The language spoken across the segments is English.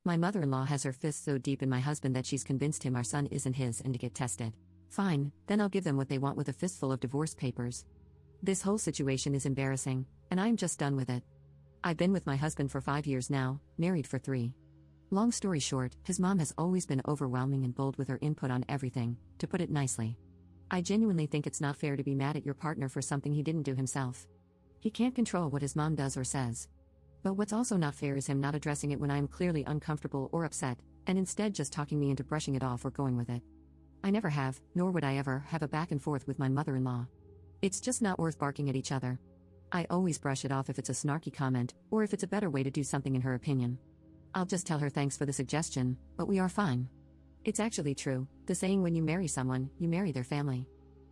My mother-in-law has her fists so deep in my husband that she's convinced him our son isn't his and to get tested. Fine, then I'll give them what they want with a fistful of divorce papers. This whole situation is embarrassing, and I'm just done with it. I've been with my husband for 5 years now, married for 3. Long story short, his mom has always been overwhelming and bold with her input on everything, to put it nicely. I genuinely think it's not fair to be mad at your partner for something he didn't do himself. He can't control what his mom does or says. But what's also not fair is him not addressing it when I am clearly uncomfortable or upset, and instead just talking me into brushing it off or going with it. I never have, nor would I ever, have a back and forth with my mother-in-law. It's just not worth barking at each other. I always brush it off if it's a snarky comment, or if it's a better way to do something in her opinion. I'll just tell her thanks for the suggestion, but we are fine. It's actually true, the saying when you marry someone, you marry their family.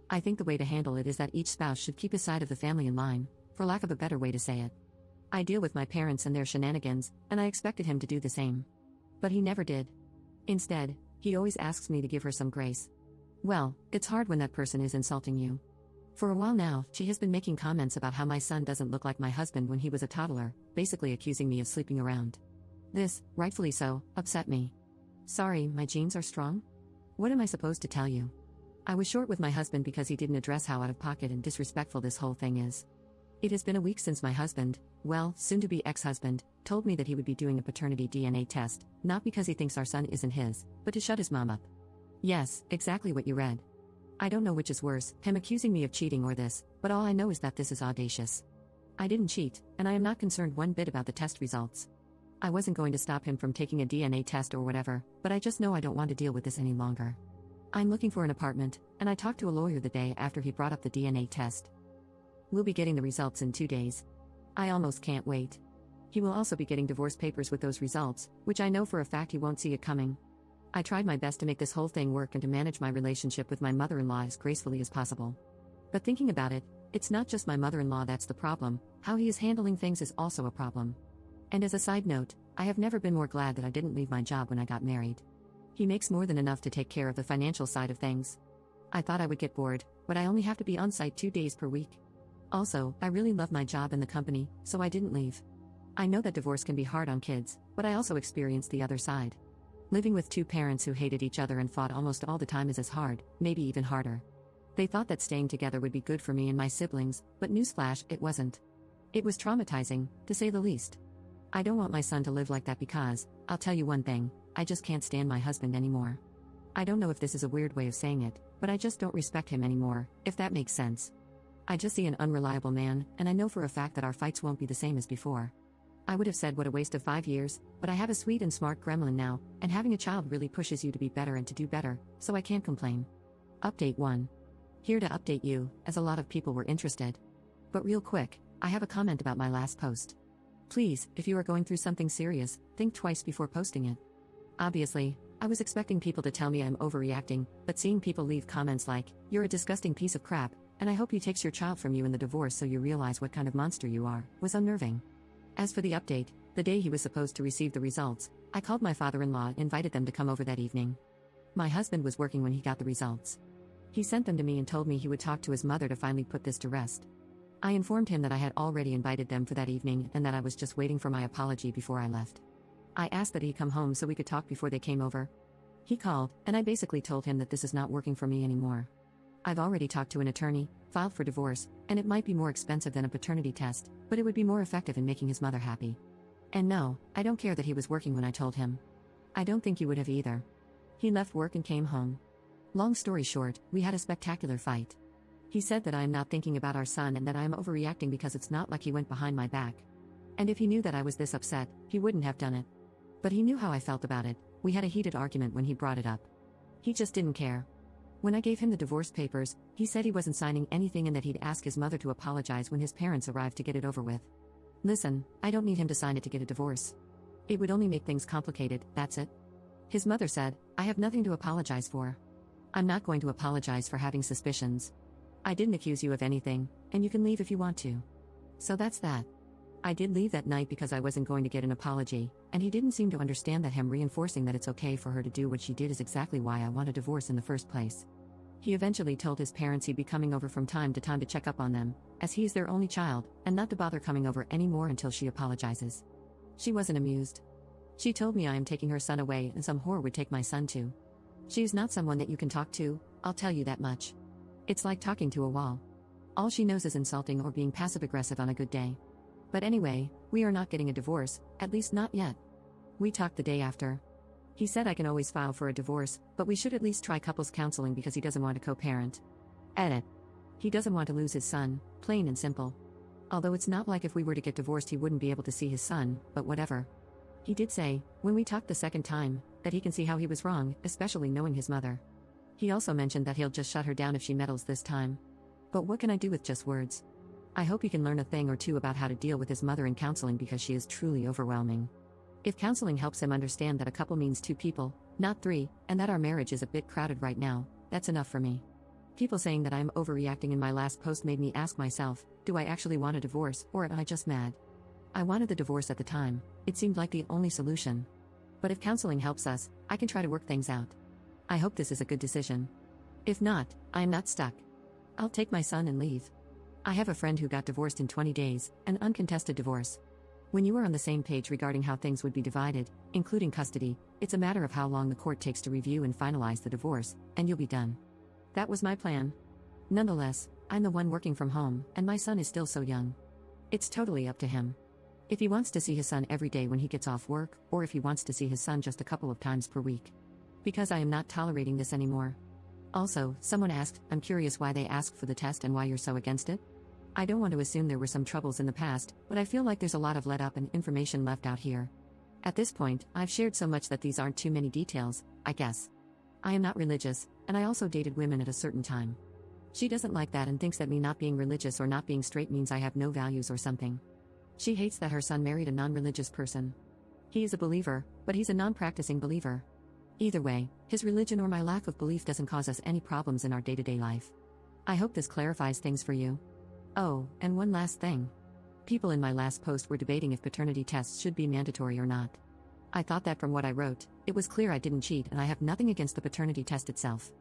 I think the way to handle it is that each spouse should keep his side of the family in line, for lack of a better way to say it. I deal with my parents and their shenanigans, and I expected him to do the same. But he never did. Instead, he always asks me to give her some grace. Well, it's hard when that person is insulting you. For a while now, she has been making comments about how my son doesn't look like my husband when he was a toddler, basically accusing me of sleeping around. This, rightfully so, upset me. Sorry, my genes are strong? What am I supposed to tell you? I was short with my husband because he didn't address how out of pocket and disrespectful this whole thing is. It has been a week since my husband, well, soon-to-be ex-husband, told me that he would be doing a paternity DNA test, not because he thinks our son isn't his, but to shut his mom up. Yes, exactly what you read. I don't know which is worse, him accusing me of cheating or this, but all I know is that this is audacious. I didn't cheat, and I am not concerned one bit about the test results. I wasn't going to stop him from taking a DNA test or whatever, but I just know I don't want to deal with this any longer. I'm looking for an apartment, and I talked to a lawyer the day after he brought up the DNA test. We'll be getting the results in 2 days. I almost can't wait. He will also be getting divorce papers with those results, which I know for a fact he won't see it coming. I tried my best to make this whole thing work and to manage my relationship with my mother-in-law as gracefully as possible. But thinking about it, it's not just my mother-in-law that's the problem, how he is handling things is also a problem. And as a side note, I have never been more glad that I didn't leave my job when I got married. He makes more than enough to take care of the financial side of things. I thought I would get bored, but I only have to be on site 2 days per week. Also, I really love my job and the company, so I didn't leave. I know that divorce can be hard on kids, but I also experienced the other side. Living with 2 parents who hated each other and fought almost all the time is as hard, maybe even harder. They thought that staying together would be good for me and my siblings, but newsflash, it wasn't. It was traumatizing, to say the least. I don't want my son to live like that because, I'll tell you one thing, I just can't stand my husband anymore. I don't know if this is a weird way of saying it, but I just don't respect him anymore, if that makes sense. I just see an unreliable man, and I know for a fact that our fights won't be the same as before. I would have said what a waste of 5 years, but I have a sweet and smart gremlin now, and having a child really pushes you to be better and to do better, so I can't complain. Update 1. Here to update you, as a lot of people were interested. But real quick, I have a comment about my last post. Please, if you are going through something serious, think twice before posting it. Obviously, I was expecting people to tell me I'm overreacting, but seeing people leave comments like, "You're a disgusting piece of crap, and I hope he takes your child from you in the divorce so you realize what kind of monster you are," was unnerving. As for the update, the day he was supposed to receive the results, I called my father-in-law and invited them to come over that evening. My husband was working when he got the results. He sent them to me and told me he would talk to his mother to finally put this to rest. I informed him that I had already invited them for that evening and that I was just waiting for my apology before I left. I asked that he come home so we could talk before they came over. He called, and I basically told him that this is not working for me anymore. I've already talked to an attorney, filed for divorce, and it might be more expensive than a paternity test, but it would be more effective in making his mother happy. And no, I don't care that he was working when I told him. I don't think you would have either. He left work and came home. Long story short, we had a spectacular fight. He said that I am not thinking about our son and that I am overreacting because it's not like he went behind my back. And if he knew that I was this upset, he wouldn't have done it. But he knew how I felt about it. We had a heated argument when he brought it up. He just didn't care. When I gave him the divorce papers, he said he wasn't signing anything and that he'd ask his mother to apologize when his parents arrived to get it over with. Listen, I don't need him to sign it to get a divorce. It would only make things complicated, that's it. His mother said, "I have nothing to apologize for. I'm not going to apologize for having suspicions. I didn't accuse you of anything, and you can leave if you want to." So that's that. I did leave that night because I wasn't going to get an apology, and he didn't seem to understand that him reinforcing that it's okay for her to do what she did is exactly why I want a divorce in the first place. He eventually told his parents he'd be coming over from time to time to check up on them, as he is their only child, and not to bother coming over anymore until she apologizes. She wasn't amused. She told me I am taking her son away and some whore would take my son too. She is not someone that you can talk to, I'll tell you that much. It's like talking to a wall. All she knows is insulting or being passive-aggressive on a good day. But anyway, we are not getting a divorce, at least not yet. We talked the day after. He said I can always file for a divorce, but we should at least try couples counseling because he doesn't want to co-parent. Edit. He doesn't want to lose his son, plain and simple. Although it's not like if we were to get divorced he wouldn't be able to see his son, but whatever. He did say, when we talked the second time, that he can see how he was wrong, especially knowing his mother. He also mentioned that he'll just shut her down if she meddles this time. But what can I do with just words? I hope he can learn a thing or two about how to deal with his mother in counseling because she is truly overwhelming. If counseling helps him understand that a couple means two people, not three, and that our marriage is a bit crowded right now, that's enough for me. People saying that I'm overreacting in my last post made me ask myself, do I actually want a divorce, or am I just mad? I wanted the divorce at the time, it seemed like the only solution. But if counseling helps us, I can try to work things out. I hope this is a good decision. If not, I am not stuck. I'll take my son and leave. I have a friend who got divorced in 20 days, an uncontested divorce. When you are on the same page regarding how things would be divided, including custody, it's a matter of how long the court takes to review and finalize the divorce, and you'll be done. That was my plan. Nonetheless, I'm the one working from home, and my son is still so young. It's totally up to him. If he wants to see his son every day when he gets off work, or if he wants to see his son just a couple of times per week. Because I am not tolerating this anymore. Also, someone asked, I'm curious why they asked for the test and why you're so against it? I don't want to assume there were some troubles in the past, but I feel like there's a lot of let up and information left out here. At this point, I've shared so much that these aren't too many details, I guess. I am not religious, and I also dated women at a certain time. She doesn't like that and thinks that me not being religious or not being straight means I have no values or something. She hates that her son married a non-religious person. He is a believer, but he's a non-practicing believer. Either way, his religion or my lack of belief doesn't cause us any problems in our day-to-day life. I hope this clarifies things for you. Oh, and one last thing. People in my last post were debating if paternity tests should be mandatory or not. I thought that from what I wrote, it was clear I didn't cheat and I have nothing against the paternity test itself.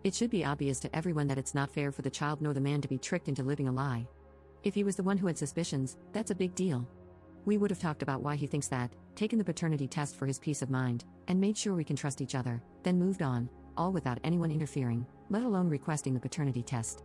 It should be obvious to everyone that it's not fair for the child nor the man to be tricked into living a lie. If he was the one who had suspicions, that's a big deal. We would have talked about why he thinks that, taken the paternity test for his peace of mind, and made sure we can trust each other, then moved on, all without anyone interfering, let alone requesting the paternity test.